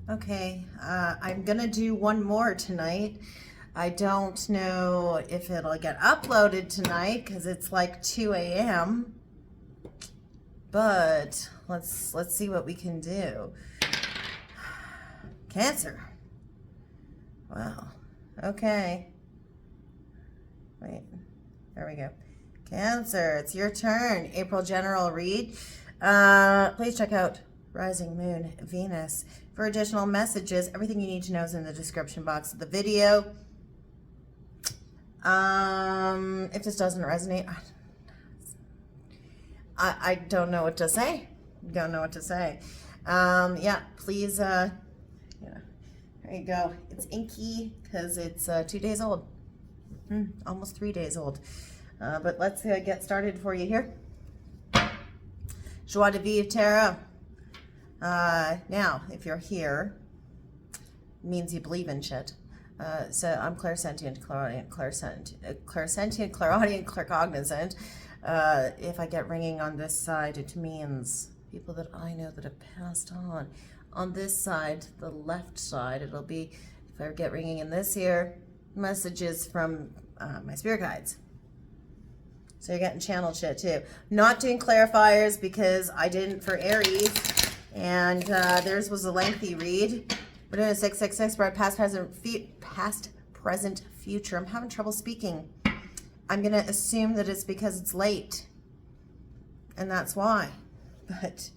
Okay, I'm gonna do one more tonight. I don't know if it'll get uploaded tonight because it's like 2 a.m. But let's see what we can do. Cancer. Wow. Okay. Wait. There we go. Cancer, it's your turn. April general read. Please check out Rising Moon, Venus. For additional messages, everything you need to know is in the description box of the video. If this doesn't resonate, I don't know what to say. Don't know what to say. Yeah, please, there you go. It's inky because it's 2 days old. Almost 3 days old. But let's get started for you here. Joie de Vivre Tarot. Now, if you're here, it means you believe in shit. So I'm clairsentient, clairaudient, claircognizant. If I get ringing on this side, it means people that I know that have passed on. On this side, the left side, it'll be, if I get ringing in this ear, messages from my spirit guides. So you're getting channeled shit too. Not doing clarifiers because I didn't for Aries, and theirs was a lengthy read. We're doing a 666 for past, present, future. I'm having trouble speaking. I'm gonna assume that it's because it's late, and that's why. But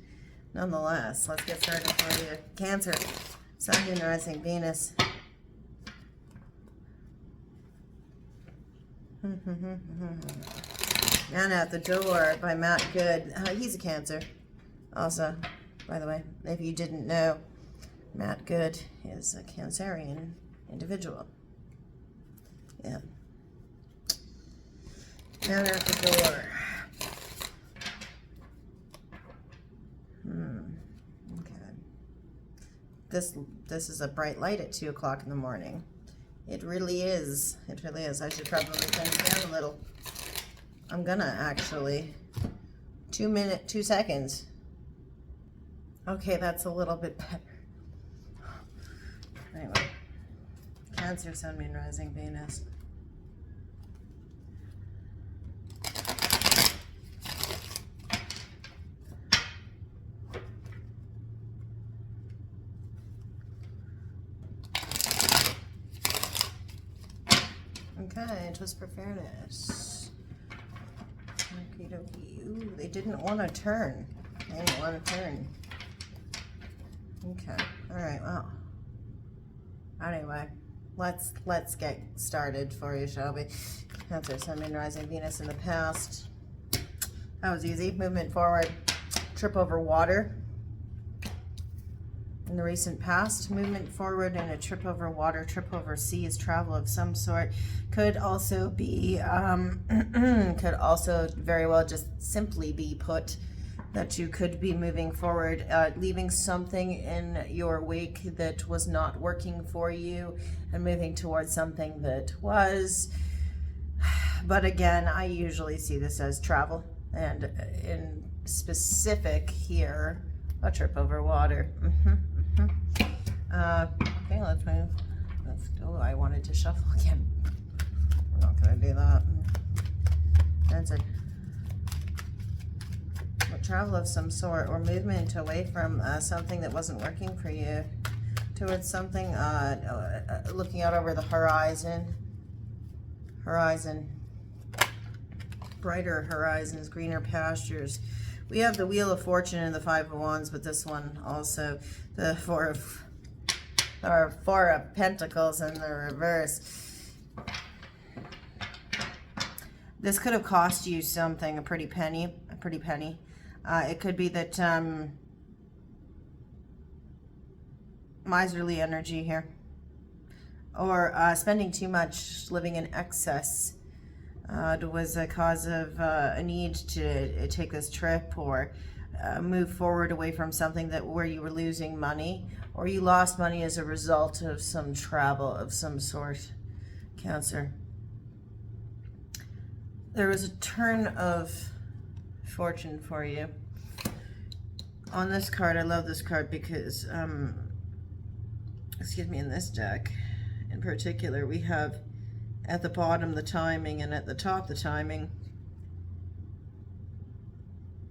nonetheless, let's get started for you. Cancer, Sun, Moon, Rising, Venus. Man at the Door by Matt Good. He's a Cancer. Also, by the way, if you didn't know, Matt Good is a Cancerian individual. Yeah. Man at the Door. Okay. This is a bright light at 2 o'clock in the morning. It really is. It really is. I should probably turn it down a little. I'm gonna actually. 2 seconds. Okay, that's a little bit better. Anyway. Cancer, Sun, Moon, Rising, Venus. Okay, just for fairness. Okie dokie. Ooh, they didn't want to turn. They didn't want to turn. Okay. Alright, well. Anyway, let's get started for you, shall we? Cancer, Sun, Moon, Rising, Venus in the past. That was easy. Movement forward. Trip over water. In the recent past, movement forward and a trip over water, trip over seas, travel of some sort. Could also be, could also very well just simply be put that you could be moving forward, leaving something in your wake that was not working for you and moving towards something that was. But again, I usually see this as travel, and in specific here, a trip over water. Okay, let's move. Let's go. I wanted to shuffle again. We're not going to do that. That's a travel of some sort, or movement away from something that wasn't working for you towards something, looking out over the horizon. Brighter horizons, greener pastures. We have the Wheel of Fortune and the Five of Wands, but this one also, the Four of Pentacles in the reverse. This could have cost you something, a pretty penny. It could be that miserly energy here, or spending too much, living in excess. Was a cause of a need to take this trip, or move forward away from something where you were losing money, or you lost money as a result of some travel of some sort. Cancer. There was a turn of fortune for you. On this card, I love this card because excuse me, in this deck in particular, we have at the bottom the timing and at the top the timing.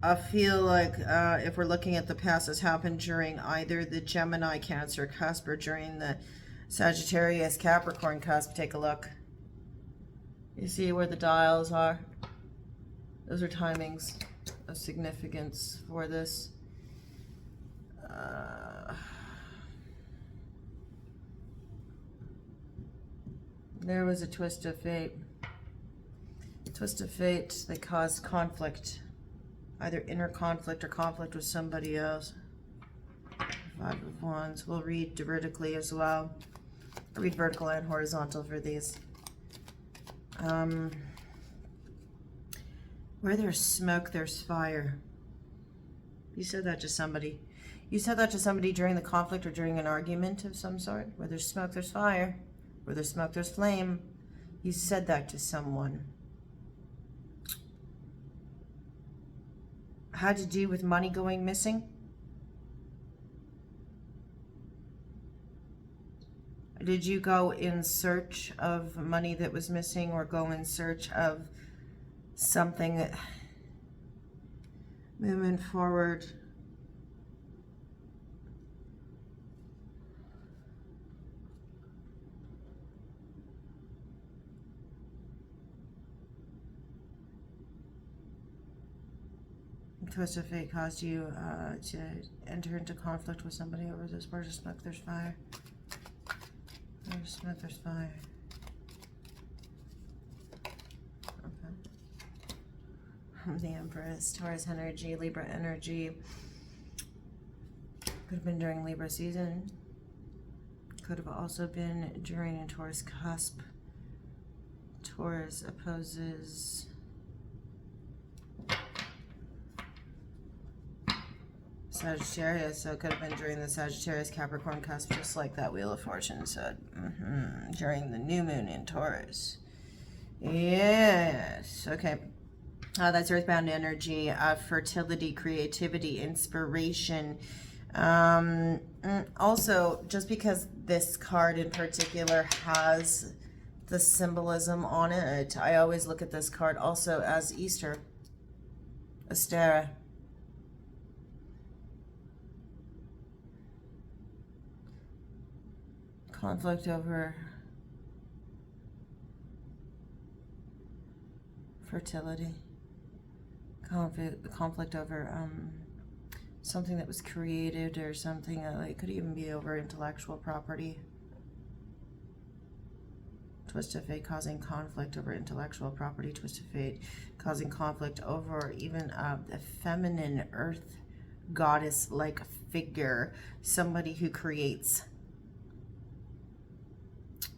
I feel like if we're looking at the past, this happened during either the Gemini Cancer cusp or during the Sagittarius Capricorn cusp. Take a look. You see where the dials are? Those are timings of significance for this. There was a twist of fate. Twist of fate that caused conflict. Either inner conflict or conflict with somebody else. Five of Wands. We'll read vertically as well. I'll read vertical and horizontal for these. Where there's smoke, there's fire. You said that to somebody. You said that to somebody during the conflict or during an argument of some sort. Where there's smoke, there's fire. Where there's smoke, there's flame. You said that to someone. Had to do with money going missing? Did you go in search of money that was missing or go in search of something that... Moving forward. Twist of fate caused you to enter into conflict with somebody over this. Where's the smoke, there's fire. There's smoke, there's fire. Okay. The Empress, Taurus energy, Libra energy. Could have been during Libra season. Could have also been during a Taurus cusp. Taurus opposes... Sagittarius, so it could have been during the Sagittarius Capricorn cusp, just like that Wheel of Fortune said. During the new moon in Taurus. Yes, okay. That's earthbound energy, fertility, creativity, inspiration. Also, just because this card in particular has the symbolism on it, I always look at this card also as Easter. Astera. Conflict over fertility. Conflict over something that was created or something. It could even be over intellectual property. Twist of fate causing conflict over intellectual property. Twist of fate causing conflict over even a feminine earth goddess-like figure. Somebody who creates.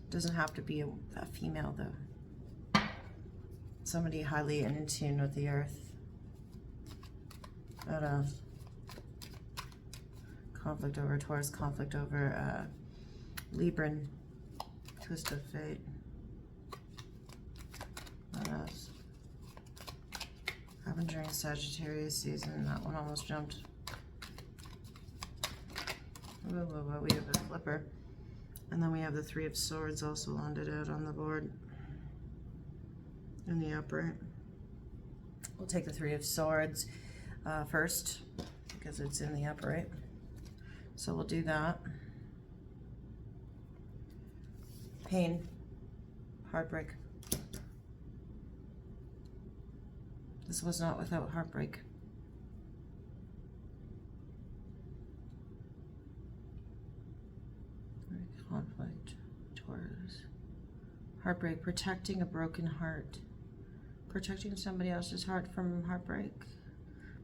Doesn't have to be a female though. Somebody highly in tune with the earth. What else? Conflict over Taurus, conflict over Libran. Twist of fate. What else? Happened during Sagittarius season. That one almost jumped. Whoa, whoa, whoa. We have a flipper. And then we have the Three of Swords also landed out on the board in the upright. We'll take the Three of Swords first because it's in the upright. So we'll do that. Pain, heartbreak. This was not without heartbreak. Conflict, Taurus. Heartbreak, protecting a broken heart. Protecting somebody else's heart from heartbreak.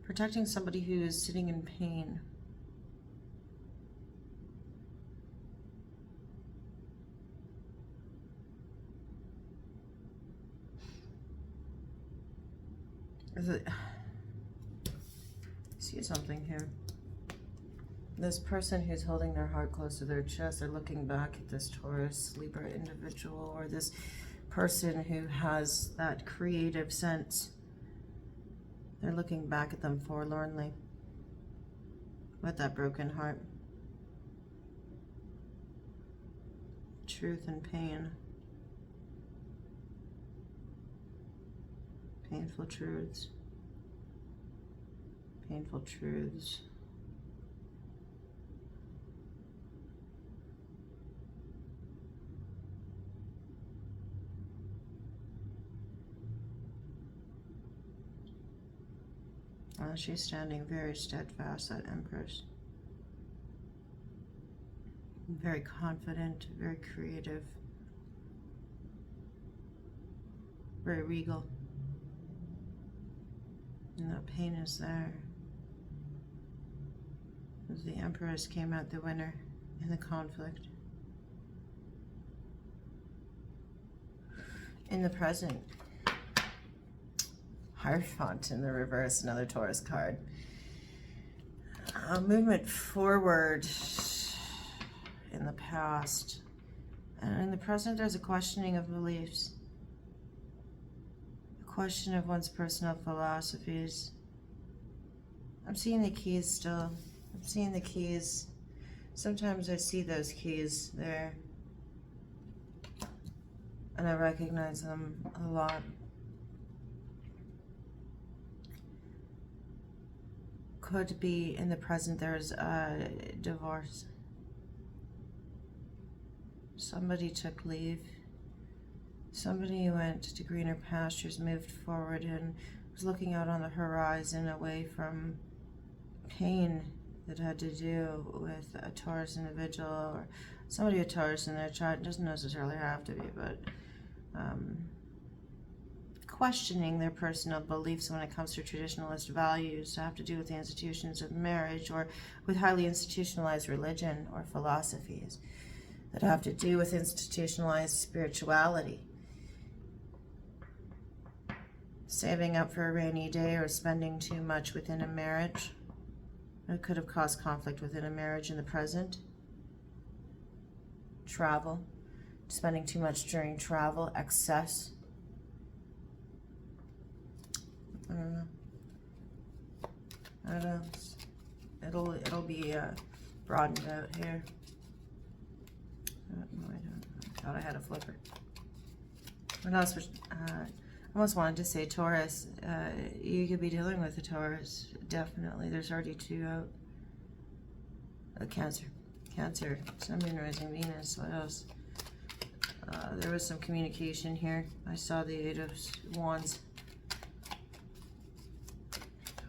Protecting somebody who is sitting in pain. Is it... I see something here. This person who's holding their heart close to their chest, they're looking back at this Taurus, Libra individual, or this person who has that creative sense. They're looking back at them forlornly with that broken heart. truth and pain. Painful truths. Painful truths. She's standing very steadfast, that Empress. Very confident, very creative, very regal. And that pain is there. As the Empress came out the winner in the conflict. In the present, Hierophant in the reverse, another Taurus card. Movement forward in the past. And in the present, there's a questioning of beliefs. A question of one's personal philosophies. I'm seeing the keys still. I'm seeing the keys. Sometimes I see those keys there. And I recognize them a lot. Could be in the present there's a divorce. Somebody took leave. Somebody went to greener pastures, moved forward, and was looking out on the horizon away from pain that had to do with a Taurus individual or somebody with Taurus in their chart. It doesn't necessarily have to be, but questioning their personal beliefs when it comes to traditionalist values that have to do with the institutions of marriage or with highly institutionalized religion or philosophies that have to do with institutionalized spirituality. Saving up for a rainy day or spending too much within a marriage. It could have caused conflict within a marriage in the present. Travel. Spending too much during travel. Excess. I don't know. It'll be broadened out here. No, I don't. I thought I had a flipper. What else was? I almost wanted to say Taurus. You could be dealing with a Taurus. Definitely. There's already 2 out. Cancer. Cancer. Sun, Moon, Rising, Venus. What else? There was some communication here. I saw the 8 of Wands.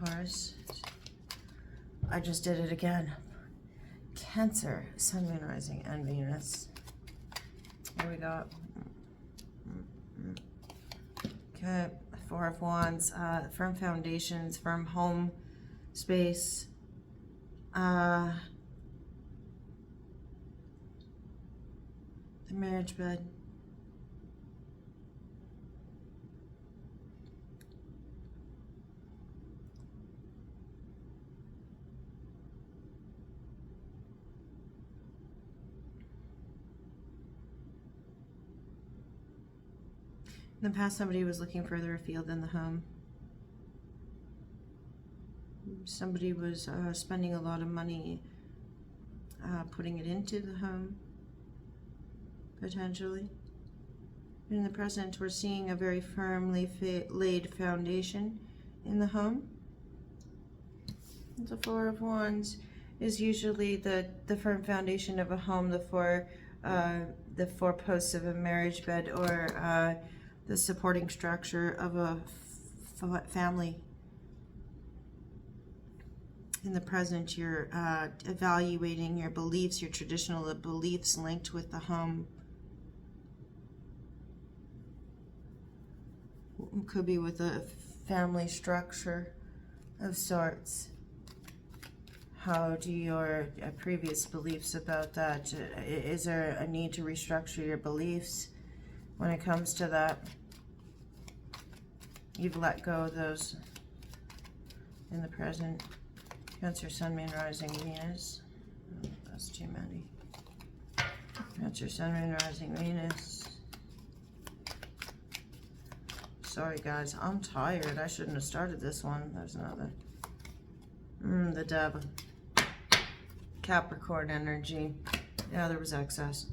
Taurus. I just did it again. Cancer, Sun, Moon, Rising, and Venus. What we got? Okay, 4 of Wands. Firm foundations, firm home space. The marriage bed. In the past, somebody was looking further afield than the home. Somebody was spending a lot of money putting it into the home, potentially. In the present, we're seeing a very firmly laid foundation in the home. The 4 of Wands is usually the firm foundation of a home, the four posts of a marriage bed, or the supporting structure of a family. In the present, you're evaluating your beliefs, your traditional beliefs linked with the home. Could be with a family structure of sorts. How do your previous beliefs about that? Is there a need to restructure your beliefs when it comes to that? You've let go of those in the present. Cancer, Sun, Moon, Rising, Venus. Oh, that's too many. Cancer, Sun, Moon, Rising, Venus. Sorry guys, I'm tired. I shouldn't have started this one. There's another. The Devil. Capricorn energy. Yeah, there was excess.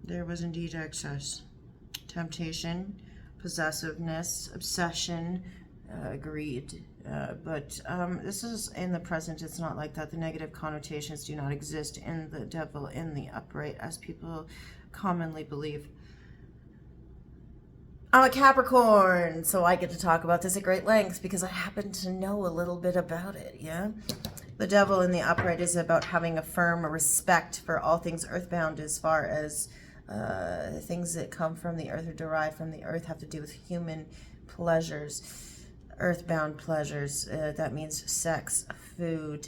There was indeed excess. Temptation, possessiveness, obsession, greed. But this is in the present. It's not like that. The negative connotations do not exist in the devil in the upright, as people commonly believe. I'm a Capricorn, so I get to talk about this at great length because I happen to know a little bit about it, yeah? The devil in the upright is about having a firm respect for all things earthbound, as far as things that come from the earth or derive from the earth, have to do with human pleasures, earthbound pleasures. That means sex, food,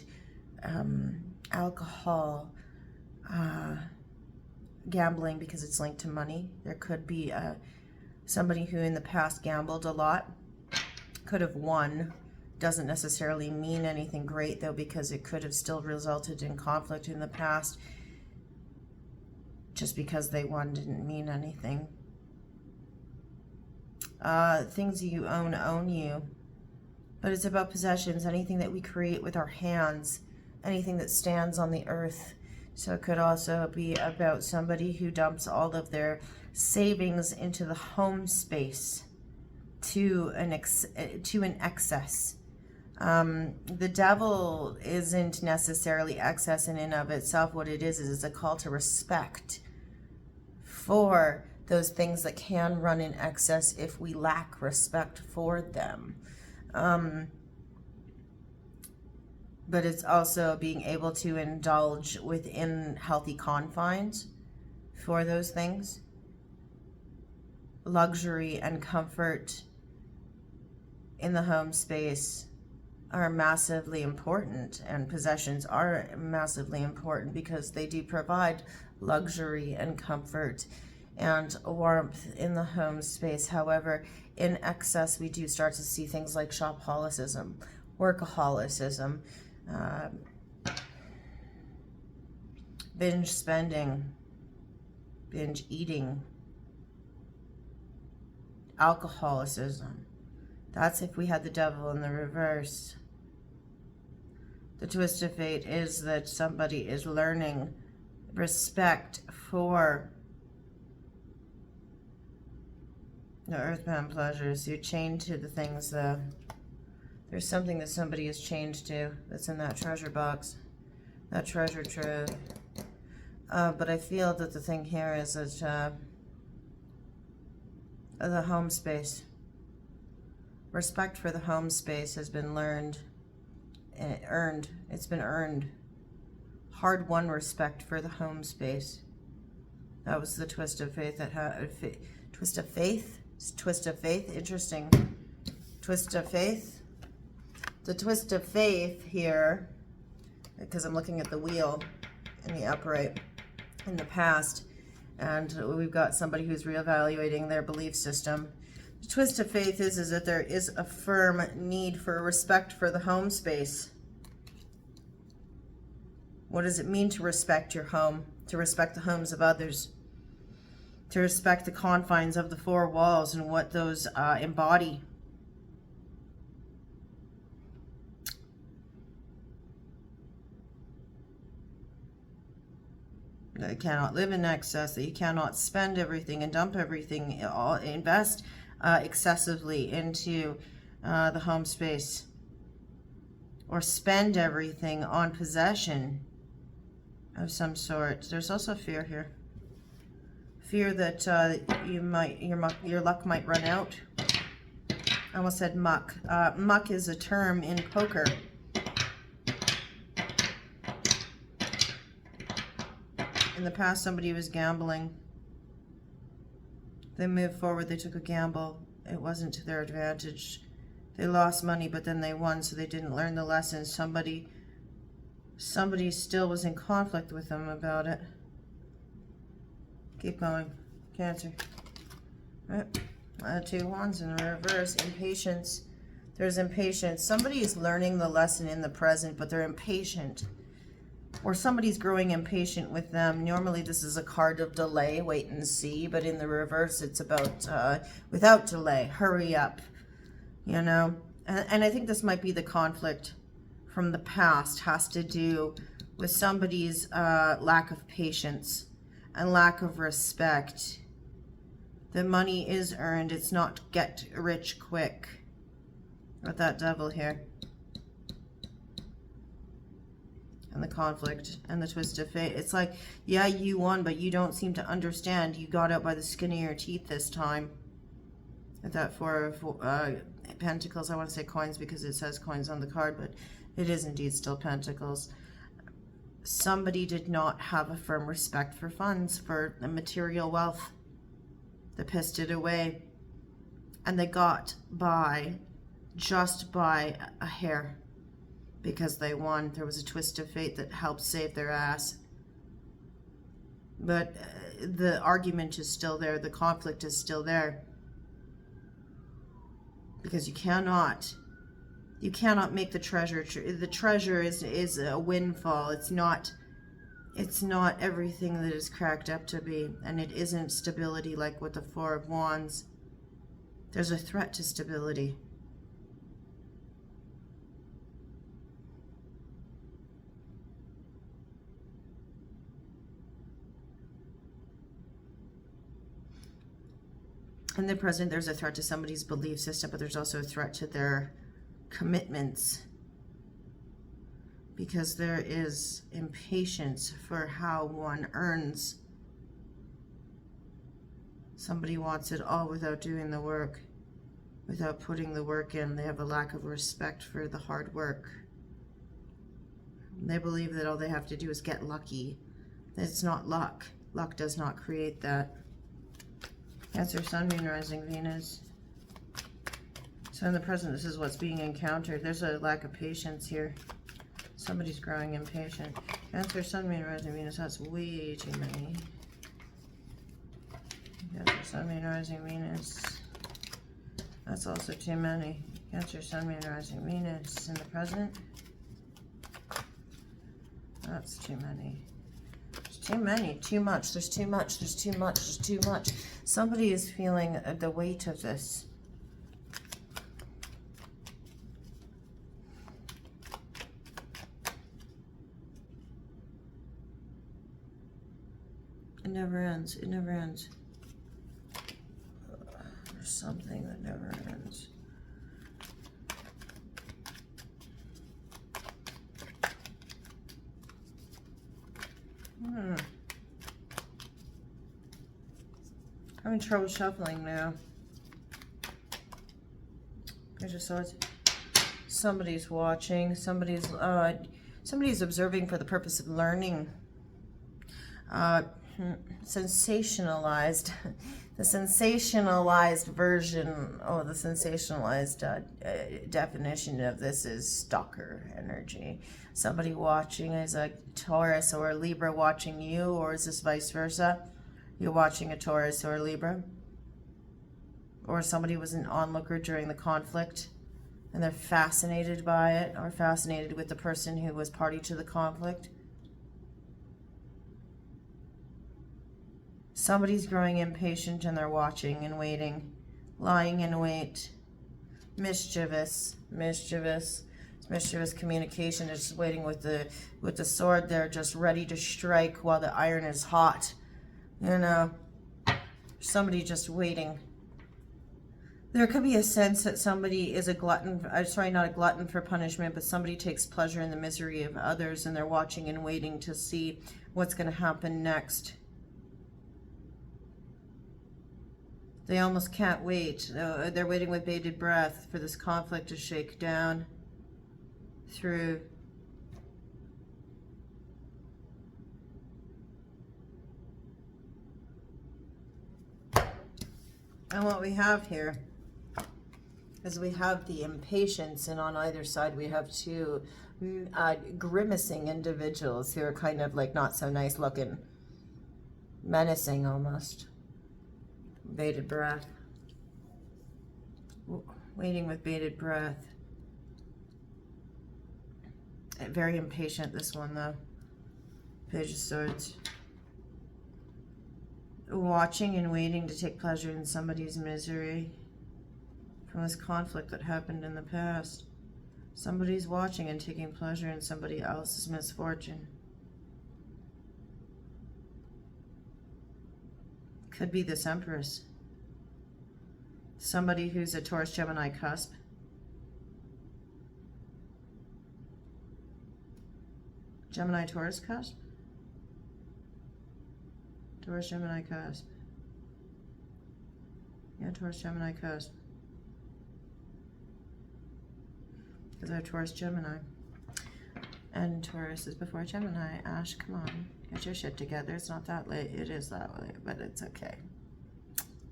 alcohol, gambling, because it's linked to money. There could be somebody who in the past gambled a lot, could have won. Doesn't necessarily mean anything great, though, because it could have still resulted in conflict in the past. Just because they won didn't mean anything. Things you own you. But it's about possessions, anything that we create with our hands, anything that stands on the earth. So it could also be about somebody who dumps all of their savings into the home space to an excess. The devil isn't necessarily excess in and of itself. What it is a call to respect for those things that can run in excess if we lack respect for them. But it's also being able to indulge within healthy confines for those things. Luxury and comfort in the home space are massively important, and possessions are massively important because they do provide luxury and comfort and warmth in the home space. However, in excess, we do start to see things like shopaholicism, workaholicism, binge spending, binge eating, alcoholicism. That's if we had the devil in the reverse. The twist of fate is that somebody is learning respect for the earthbound pleasures. You're chained to the things. There's something that somebody is chained to that's in that treasure box, that treasure trove. But I feel that the thing here is that the home space. Respect for the home space has been learned and earned. It's been earned. Hard-won respect for the home space. That was the twist of faith. Twist of faith? Twist of faith? Interesting. Twist of faith. The twist of faith here, because I'm looking at the wheel in the upright in the past, and we've got somebody who's reevaluating their belief system. The twist of faith is that there is a firm need for respect for the home space. What does it mean to respect your home? To respect the homes of others? To respect the confines of the four walls and what those embody? That you cannot live in excess, that you cannot spend everything and dump everything, invest excessively into the home space, or spend everything on possession of some sort. There's also fear here. Fear that your luck might run out. I almost said muck. Muck is a term in poker. In the past, somebody was gambling. They moved forward, they took a gamble. It wasn't to their advantage. They lost money, but then they won, so they didn't learn the lesson. Somebody still was in conflict with them about it. Keep going. Cancer. Right. Two wands in reverse. Impatience. There's impatience. Somebody is learning the lesson in the present, but they're impatient. Or somebody's growing impatient with them. Normally this is a card of delay, wait and see, but in the reverse it's about without delay, hurry up, you know. And I think this might be the conflict from the past, has to do with somebody's lack of patience and lack of respect. The money is earned. It's not get rich quick. With that devil here. And the conflict and the twist of fate. It's like, yeah, you won, but you don't seem to understand. You got out by the skin of your teeth this time. With that Four of Pentacles. I want to say coins because it says coins on the card, but it is indeed still Pentacles. Somebody did not have a firm respect for funds, for the material wealth. They pissed it away. And they got by just by a hair. Because they won. There was a twist of fate that helped save their ass. But the argument is still there. The conflict is still there. Because you cannot make the treasure. The treasure is a windfall. It's not everything that is cracked up to be. And it isn't stability like with the Four of Wands. There's a threat to stability. In the present, there's a threat to somebody's belief system, but there's also a threat to their commitments. Because there is impatience for how one earns. Somebody wants it all without doing the work, without putting the work in. They have a lack of respect for the hard work. They believe that all they have to do is get lucky. It's not luck. Luck does not create that. Cancer, Sun, Moon, Rising, Venus. So in the present, this is what's being encountered. There's a lack of patience here. Somebody's growing impatient. Cancer, Sun, Moon, Rising, Venus. That's way too many. Cancer, Sun, Moon, Rising, Venus. That's also too many. Cancer, Sun, Moon, Rising, Venus. In the present. That's too many. Too many, too much, there's too much, there's too much, there's too much. Somebody is feeling the weight of this. It never ends, it never ends. There's something that never ends. Having trouble shuffling now. There's a Swords. Somebody's watching. Somebody's observing for the purpose of learning. Sensationalized. The sensationalized version, the sensationalized definition of this is stalker energy. Somebody watching is a Taurus or a Libra watching you, or is this vice versa? You're watching a Taurus or a Libra? Or somebody was an onlooker during the conflict and they're fascinated by it, or fascinated with the person who was party to the conflict. Somebody's growing impatient and they're watching and waiting, lying in wait, mischievous. It's mischievous communication. It's just waiting with the sword there, just ready to strike while the iron is hot. You know, somebody just waiting. There could be a sense that somebody is a glutton, not a glutton for punishment, but somebody takes pleasure in the misery of others and they're watching and waiting to see what's going to happen next. They almost can't wait. They're waiting with bated breath for this conflict to shake down through. And what we have here is we have the impatience, and on either side we have two grimacing individuals who are kind of like not so nice looking, menacing almost. Bated breath. Waiting with bated breath. Very impatient, this one though. Page of Swords. Watching and waiting to take pleasure in somebody's misery from this conflict that happened in the past. Somebody's watching and taking pleasure in somebody else's misfortune. Could be this Empress. Somebody who's a Taurus Gemini cusp. Gemini Taurus cusp. Taurus Gemini cusp. Yeah, Taurus Gemini cusp. Because they're Taurus Gemini. And Taurus is before Gemini. Ash, come on. Get your shit together. It's not that late. It is that late, but it's okay.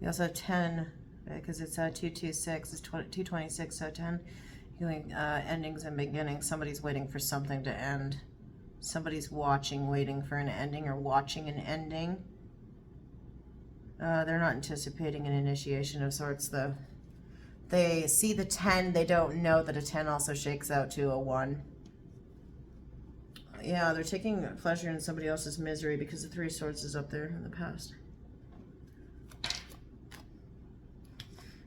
We also have 10, because it's 226. It's 226, so 10 healing endings and beginnings. Somebody's waiting for something to end. Somebody's watching, waiting for an ending, or watching an ending. They're not anticipating an initiation of sorts, though. They see the 10. They don't know that a 10 also shakes out to a 1. Yeah, they're taking pleasure in somebody else's misery because the 3 of Swords is up there in the past.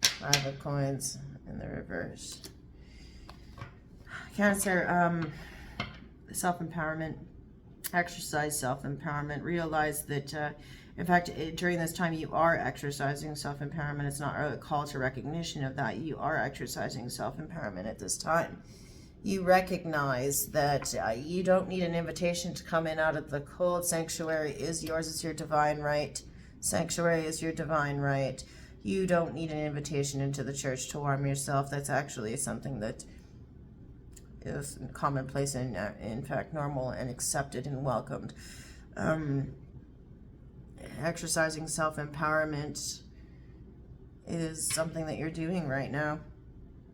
5 of Coins in the reverse. Cancer, self-empowerment. Exercise self-empowerment. Realize that, in fact, during this time you are exercising self-empowerment. It's not a call to recognition of that. You are exercising self-empowerment at this time. You recognize that you don't need an invitation to come in out of the cold. Sanctuary is yours. It's your divine right. Sanctuary is your divine right. You don't need an invitation into the church to warm yourself. That's actually something that is commonplace and, in fact, normal and accepted and welcomed. Exercising self-empowerment is something that you're doing right now.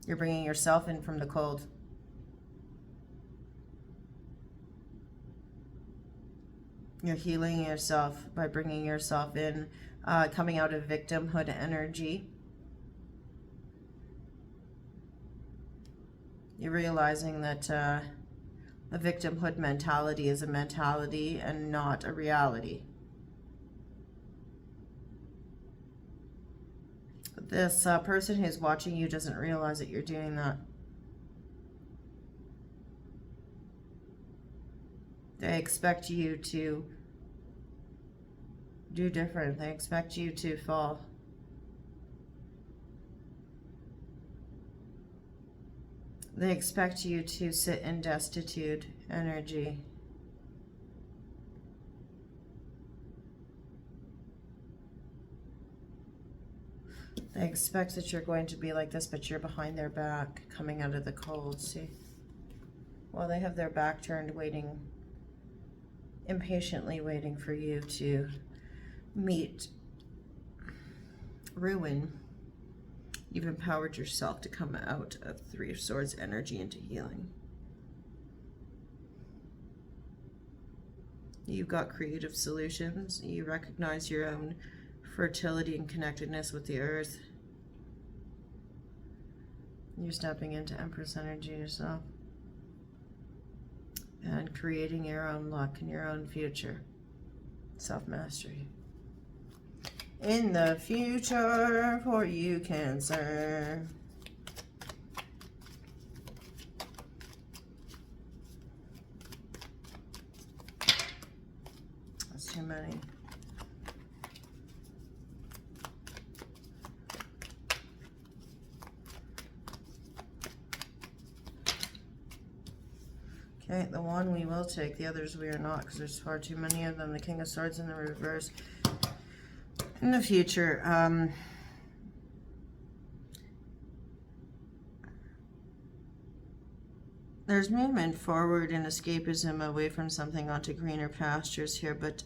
You're bringing yourself in from the cold. You're healing yourself by bringing yourself in, coming out of victimhood energy. You're realizing that the victimhood mentality is a mentality and not a reality. This person who's watching you doesn't realize that you're doing that. They expect you to do different. They expect you to fall. They expect you to sit in destitute energy. They expect that you're going to be like this, but you're behind their back, coming out of the cold, see? Well, they have their back turned, waiting, impatiently waiting for you to meet ruin. You've empowered yourself to come out of 3 of Swords energy into healing. You've got creative solutions. You recognize your own fertility and connectedness with the earth. You're stepping into Empress energy yourself and creating your own luck and your own future. Self-mastery. In the future for you, Cancer. That's too many. Okay, the one we will take, the others we are not, because there's far too many of them. The King of Swords in the reverse. In the future, there's movement forward and escapism away from something onto greener pastures here, but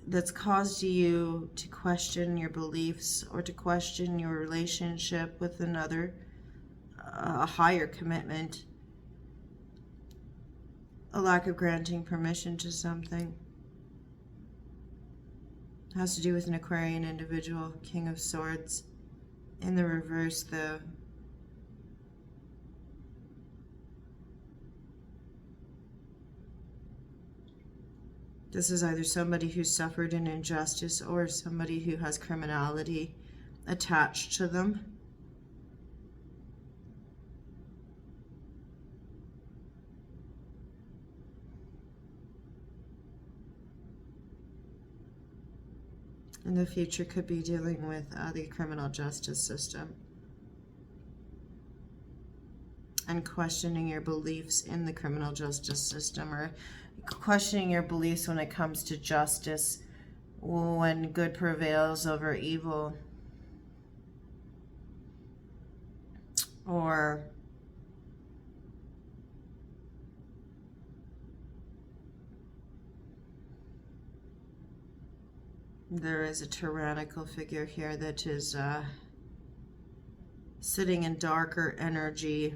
that's caused you to question your beliefs or to question your relationship with another, a higher commitment, a lack of granting permission to something. It has to do with an Aquarian individual, King of Swords. In the reverse, though, this is either somebody who suffered an injustice or somebody who has criminality attached to them. In the future, could be dealing with the criminal justice system and questioning your beliefs in the criminal justice system, or questioning your beliefs when it comes to justice, when good prevails over evil, or there is a tyrannical figure here that is sitting in darker energy,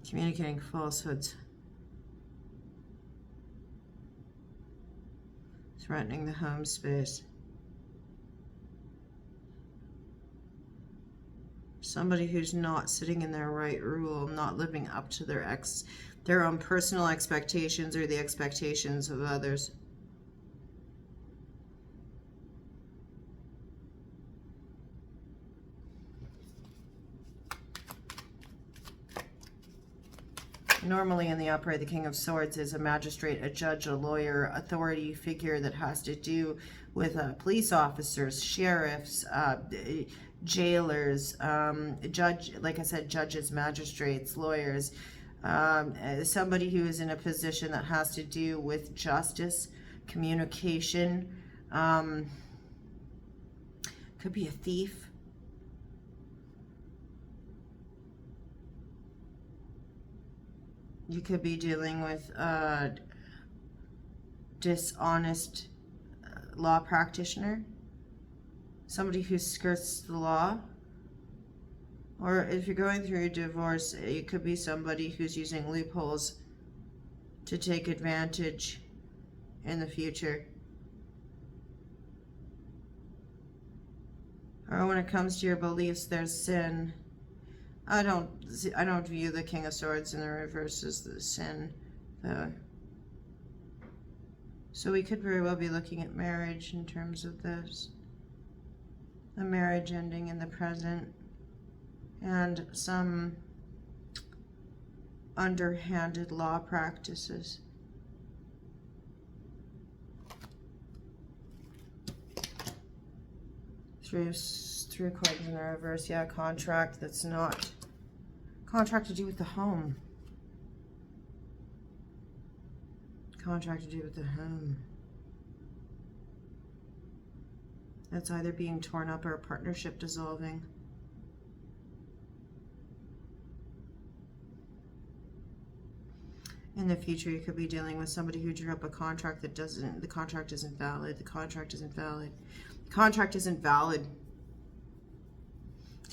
communicating falsehoods, threatening the home space. Somebody who's not sitting in their right rule, not living up to their own personal expectations or the expectations of others. Normally in the upright, the King of Swords is a magistrate, a judge, a lawyer, authority figure that has to do with police officers, sheriffs, jailers, like I said, judges, magistrates, lawyers, somebody who is in a position that has to do with justice, communication, could be a thief. You could be dealing with dishonest law practitioner, somebody who skirts the law. Or if you're going through a divorce, it could be somebody who's using loopholes to take advantage in the future. Or when it comes to your beliefs, there's sin. I don't view the King of Swords in the reverse as the sin, though. So we could very well be looking at marriage in terms of this. A marriage ending in the present, and some underhanded law practices. Through coins in the reverse, yeah, contract that's not contract to do with the home. Contract to do with the home. That's either being torn up or a partnership dissolving. In the future, you could be dealing with somebody who drew up a contract that the contract isn't valid. The contract isn't valid. The contract isn't valid.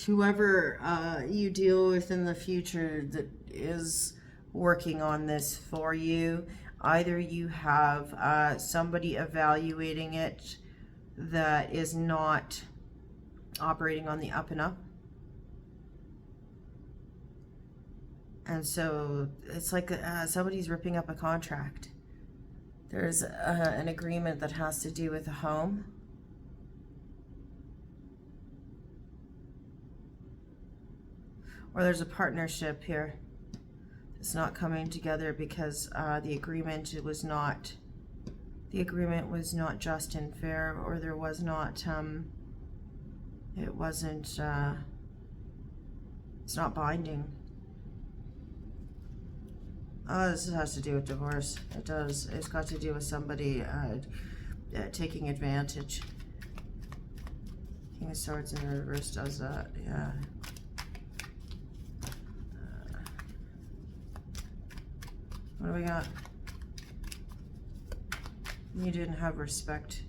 Whoever you deal with in the future that is working on this for you, either you have somebody evaluating it that is not operating on the up and up. And so it's like somebody's ripping up a contract. There's an agreement that has to do with a home. Or there's a partnership here that's not coming together because the agreement was not just and fair, or there was not it wasn't it's not binding. This has to do with divorce. It does. It's got to do with somebody taking advantage. King of Swords in the reverse does that, yeah. What do we got? You didn't have respect.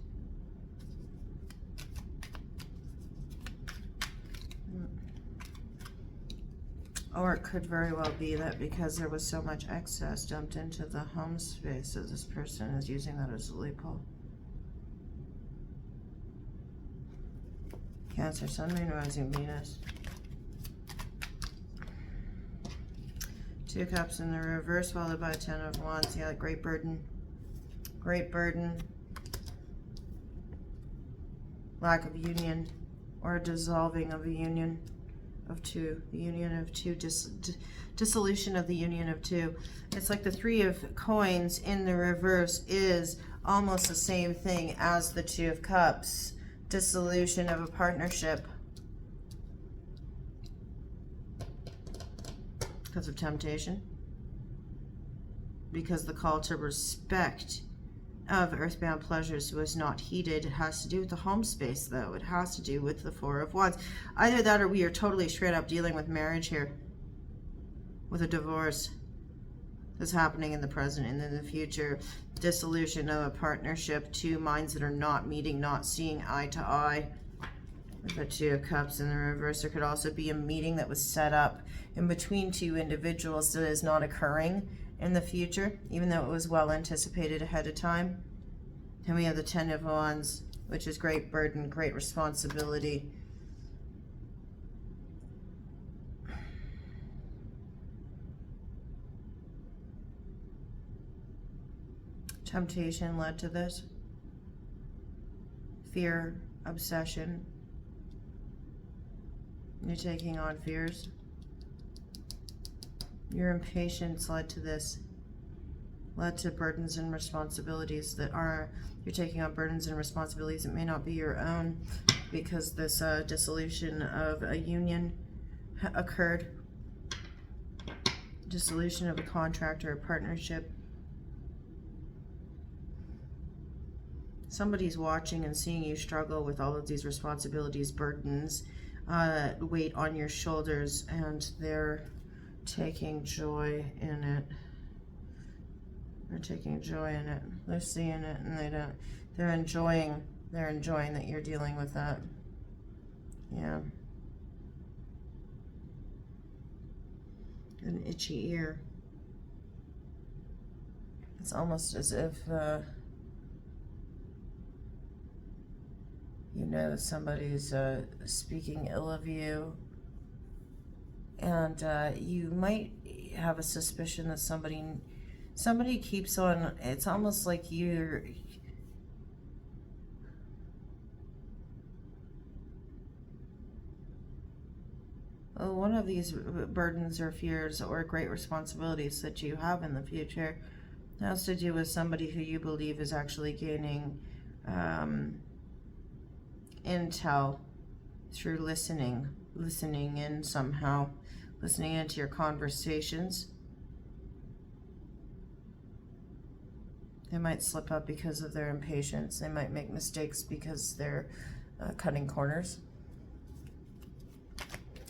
Or it could very well be that because there was so much excess dumped into the home space that this person is using that as a loophole. Cancer, Sun, Moon, Rising, Venus. Two Cups in the reverse, followed by 10 of Wands. Yeah, great burden. Great burden. Lack of union, or a dissolving of a union, of two, the union of two, dissolution of the union of two. It's like the Three of Coins in the reverse is almost the same thing as the Two of Cups, dissolution of a partnership because of temptation, because the call to respect of earthbound pleasures was not heeded. It has to do with the home space, though. It has to do with the Four of Wands. Either that or we are totally straight up dealing with marriage here, with a divorce that's happening in the present and in the future. Dissolution of a partnership, two minds that are not meeting, not seeing eye to eye. With the Two of Cups in the reverse, there could also be a meeting that was set up in between two individuals that is not occurring in the future, even though it was well anticipated ahead of time. Then we have the Ten of Wands, which is great burden, great responsibility. Temptation led to this. Fear, obsession. You're taking on fears. Your impatience led to this. Led to burdens and responsibilities that are, you're taking on burdens and responsibilities that may not be your own, because this dissolution of a union occurred. Dissolution of a contract or a partnership. Somebody's watching and seeing you struggle with all of these responsibilities, burdens, weight on your shoulders, and they're taking joy in it. They're taking joy in it. They're seeing it, and they're enjoying that you're dealing with that. Yeah. An itchy ear. It's almost as if you know somebody's speaking ill of you, and you might have a suspicion that somebody keeps on. It's almost like you're one of these burdens or fears or great responsibilities that you have in the future has to do with somebody who you believe is actually gaining intel through listening in somehow, listening into your conversations. They might slip up because of their impatience. They might make mistakes because they're cutting corners.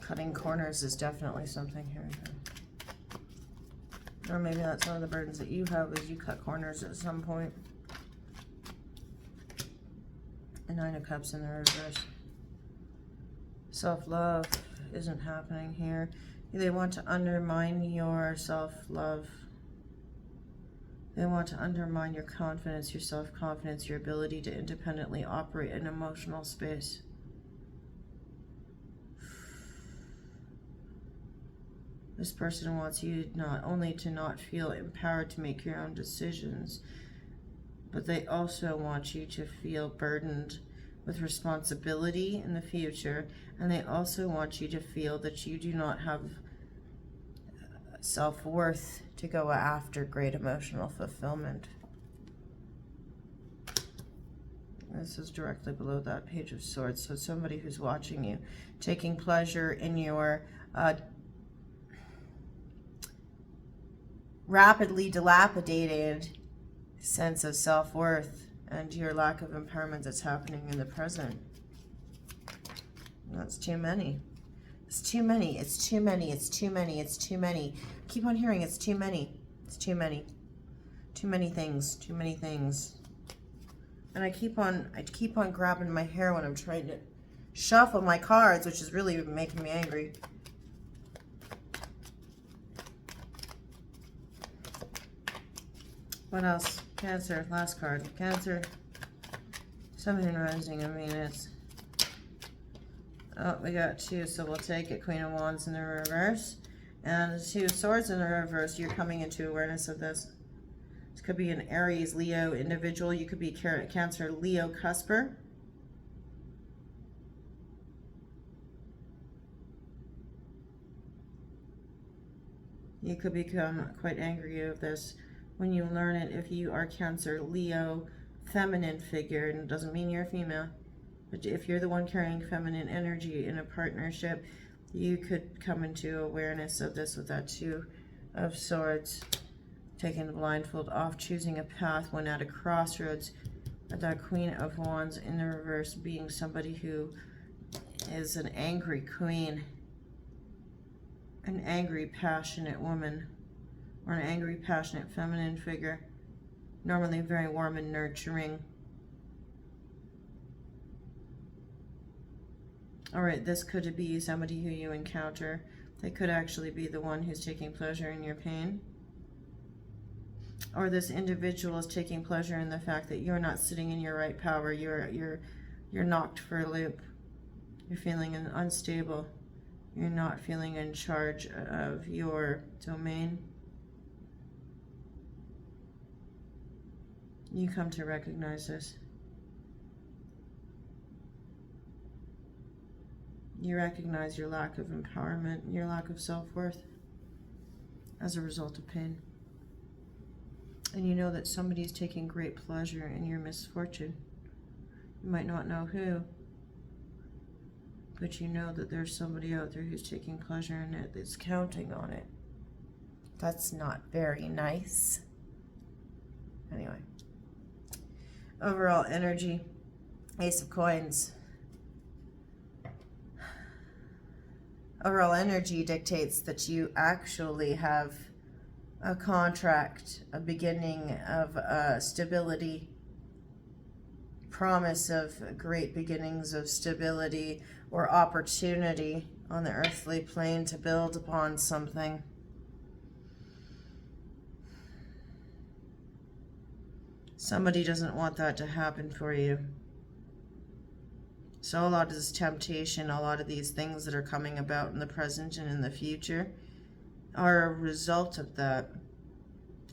Cutting corners is definitely something here. Or maybe that's one of the burdens that you have, is you cut corners at some point. The Nine of Cups in the reverse. Self-love isn't happening here. They want to undermine your self-love. They want to undermine your confidence, your self-confidence, your ability to independently operate in emotional space. This person wants you not only to not feel empowered to make your own decisions, but they also want you to feel burdened with responsibility in the future, and they also want you to feel that you do not have self-worth to go after great emotional fulfillment. This is directly below that Page of Swords. So somebody who's watching you, taking pleasure in your rapidly dilapidated sense of self-worth and your lack of empowerment that's happening in the present. That's too many. It's too many. It's too many. It's too many. It's too many. I keep on hearing it's too many. It's too many. Too many things. Too many things. And I keep on grabbing my hair when I'm trying to shuffle my cards, which is really making me angry. What else? Cancer, last card. Cancer. Something rising. I mean, it's... Oh, we got two, so we'll take it. Queen of Wands in the reverse. And the Two of Swords in the reverse. You're coming into awareness of this. This could be an Aries, Leo individual. You could be Cancer, Leo, Cusper. You could become quite angry of this when you learn it. If you are Cancer, Leo, feminine figure, and it doesn't mean you're a female, but if you're the one carrying feminine energy in a partnership, you could come into awareness of this with that Two of Swords, taking the blindfold off, choosing a path when at a crossroads. That Queen of Wands in the reverse being somebody who is an angry queen, an angry, passionate woman, or an angry, passionate feminine figure, normally very warm and nurturing. All right, this could be somebody who you encounter. They could actually be the one who's taking pleasure in your pain. Or this individual is taking pleasure in the fact that you're not sitting in your right power. You're knocked for a loop. You're feeling unstable. You're not feeling in charge of your domain. You come to recognize this. You recognize your lack of empowerment, your lack of self-worth as a result of pain. And you know that somebody is taking great pleasure in your misfortune. You might not know who, but you know that there's somebody out there who's taking pleasure in it, that's counting on it. That's not very nice. Anyway. Overall energy, Ace of Coins. Overall energy dictates that you actually have a contract, a beginning of stability, promise of great beginnings of stability or opportunity on the earthly plane to build upon something. Somebody doesn't want that to happen for you. So a lot of this temptation, a lot of these things that are coming about in the present and in the future are a result of that.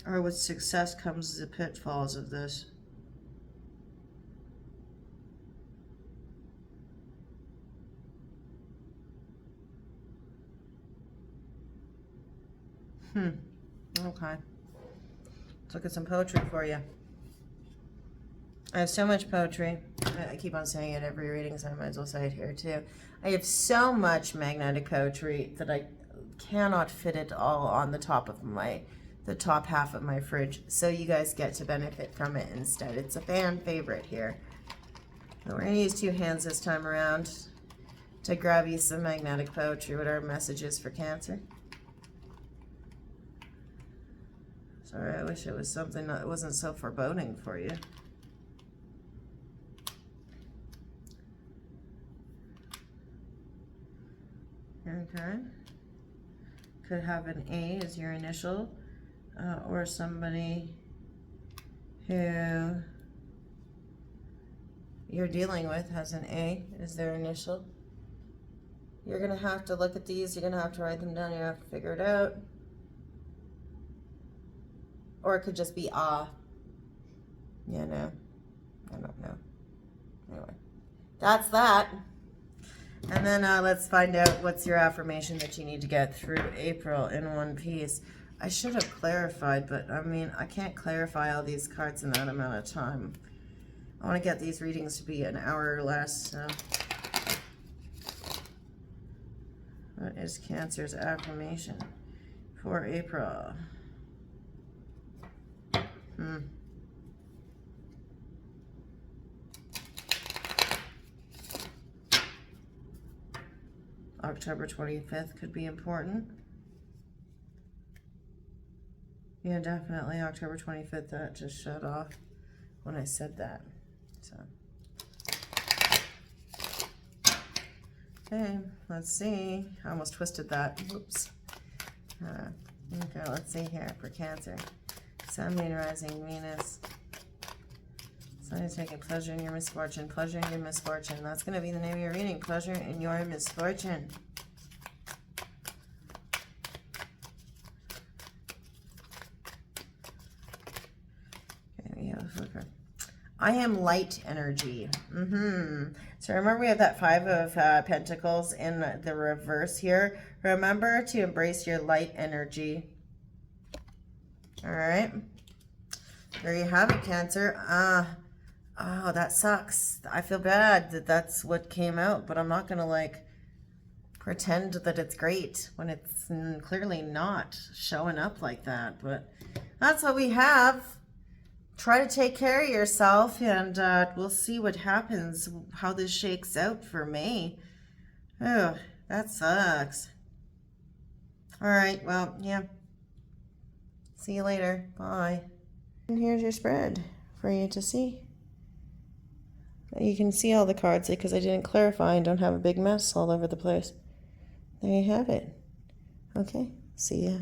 Or with success comes the pitfalls of this. Okay. Let's look at some poetry for you. I have so much poetry. I keep on saying it every reading, so I might as well say it here too. I have so much magnetic poetry that I cannot fit it all on the top half of my fridge. So you guys get to benefit from it instead. It's a fan favorite here. So we're going to use two hands this time around to grab you some magnetic poetry. What are messages for Cancer? Sorry, I wish it was something that wasn't so foreboding for you. Okay. Could have an A as your initial, or somebody who you're dealing with has an A as their initial. You're going to have to look at these. You're going to have to write them down. You're going to have to figure it out. Or it could just be ah. You know. I don't know. Anyway. That's that. And then let's find out what's your affirmation that you need to get through April in one piece. I should have clarified, but I mean, I can't clarify all these cards in that amount of time. I want to get these readings to be an hour or less. So. What is Cancer's affirmation for April? October 25th could be important. Yeah, definitely October 25th. That just shut off when I said that. So, okay, let's see. I almost twisted that. Whoops. Okay, let's see here for Cancer. Sun, Moon, Rising, Venus. Sun is taking pleasure in your misfortune. Pleasure in your misfortune. That's going to be the name of your reading. Pleasure in your misfortune. Okay, we have a flipper. I am light energy. So remember we have that Five of Pentacles in the reverse here. Remember to embrace your light energy. All right. There you have it, Cancer. Oh, that sucks. I feel bad that that's what came out, but I'm not going to like pretend that it's great when it's clearly not showing up like that. But that's what we have. Try to take care of yourself, and we'll see what happens, how this shakes out for May. Oh, that sucks. All right, well, yeah. See you later. Bye. And here's your spread for you to see. You can see all the cards because I didn't clarify and don't have a big mess all over the place. There you have it. Okay, see ya.